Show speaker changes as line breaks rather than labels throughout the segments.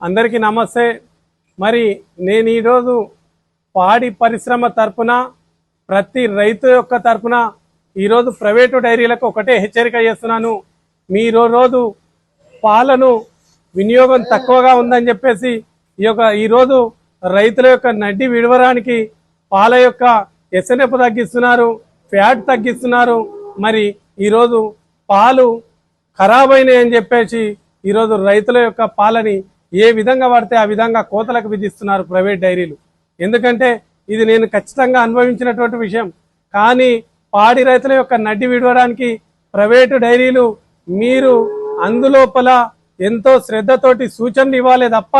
అందరికీ నమస్తే। మరి నేను ఈరోజు పాడి పరిశ్రమ తరపున ప్రతి రైతు యొక్క తరపున ఈరోజు ప్రైవేటు డైరీలకు ఒకటే హెచ్చరిక చేస్తున్నాను। మీరు రోజు పాలను వినియోగం తక్కువగా ఉందని చెప్పేసి ఈరోజు రైతుల యొక్క నడ్డి విడవడానికి పాల యొక్క ఎస్ఎన్ఎఫ్ తగ్గిస్తున్నారు, ఫ్యాట్ తగ్గిస్తున్నారు। మరి ఈరోజు పాలు ఖరాబ్ అయినాయని చెప్పేసి ఈరోజు రైతుల యొక్క పాలని ఏ విధంగా పడితే ఆ విధంగా కోతలకు విధిస్తున్నారు ప్రైవేట్ డైరీలు। ఎందుకంటే ఇది నేను ఖచ్చితంగా అనుభవించినటువంటి విషయం। కానీ పాడి రైతుల యొక్క నడ్డి విడవడానికి ప్రైవేటు డైరీలు మీరు అందులోపల ఎంతో శ్రద్ధతోటి సూచనలు ఇవ్వాలి తప్ప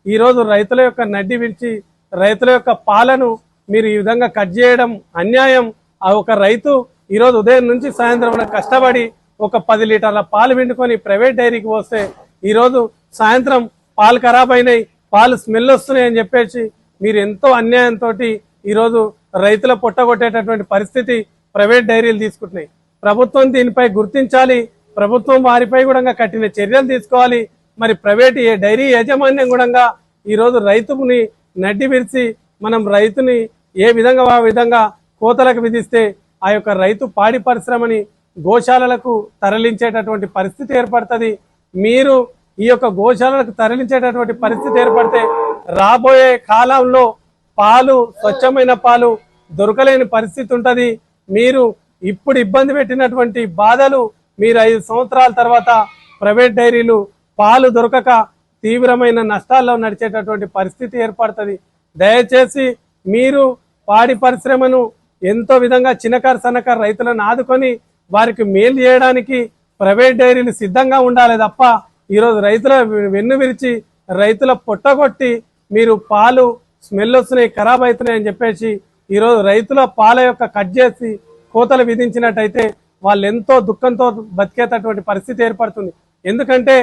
ఈరోజు రైతుల యొక్క నడ్డి విడిచి రైతుల యొక్క పాలను మీరు ఈ విధంగా కట్ చేయడం అన్యాయం। ఆ ఒక రైతు ఈరోజు ఉదయం నుంచి సాయంత్రం కష్టపడి ఒక 10 లీటర్ల పాలు పిండుకొని ప్రైవేట్ డైరీకి పోస్తే ఈరోజు సాయంత్రం పాలు ఖరాబ్ అయినాయి, పాలు స్మెల్ వస్తున్నాయి అని చెప్పేసి మీరు ఎంతో అన్యాయంతో ఈరోజు రైతుల పొట్టగొట్టేటటువంటి పరిస్థితి ప్రైవేట్ డైరీలు తీసుకుంటున్నాయి। ప్రభుత్వం దీనిపై గుర్తించాలి, ప్రభుత్వం వారిపై కూడా కఠిన చర్యలు తీసుకోవాలి। మరి ప్రైవేట్ డైరీ యాజమాన్యం కూడా ఈరోజు రైతుని నడ్డి విరిచి మనం రైతుని ఏ విధంగా ఆ విధంగా కోతలకు విధిస్తే ఆ యొక్క రైతు పాడి పరిశ్రమని గోశాలలకు తరలించేటటువంటి పరిస్థితి ఏర్పడుతుంది। మీరు ఈ యొక్క గోశాలకు తరలించేటటువంటి పరిస్థితి ఏర్పడితే రాబోయే కాలంలో పాలు స్వచ్ఛమైన పాలు దొరకలేని పరిస్థితి ఉంటుంది। మీరు ఇప్పుడు ఇబ్బంది పెట్టినటువంటి బాధలు మీరు 5 సంవత్సరాల తర్వాత ప్రైవేట్ డైరీలు పాలు దొరకక తీవ్రమైన నష్టాల్లో నడిచేటటువంటి పరిస్థితి ఏర్పడుతుంది। దయచేసి మీరు పాడి పరిశ్రమను ఎంతో విధంగా చిన్నకారు సన్నకారు రైతులను ఆదుకొని వారికి మేలు చేయడానికి ప్రైవేట్ డైరీలు సిద్ధంగా ఉండాలి తప్ప ఈరోజు రైతుల వెన్ను విరిచి రైతుల పొట్టగొట్టి మీరు పాలు స్మెల్ వస్తున్నాయి, ఖరాబ్ అవుతున్నాయి అని చెప్పేసి ఈరోజు రైతుల పాల యొక్క కట్ చేసి కోతలు విధించినట్టయితే వాళ్ళు ఎంతో దుఃఖంతో బతికేటటువంటి పరిస్థితి ఏర్పడుతుంది। ఎందుకంటే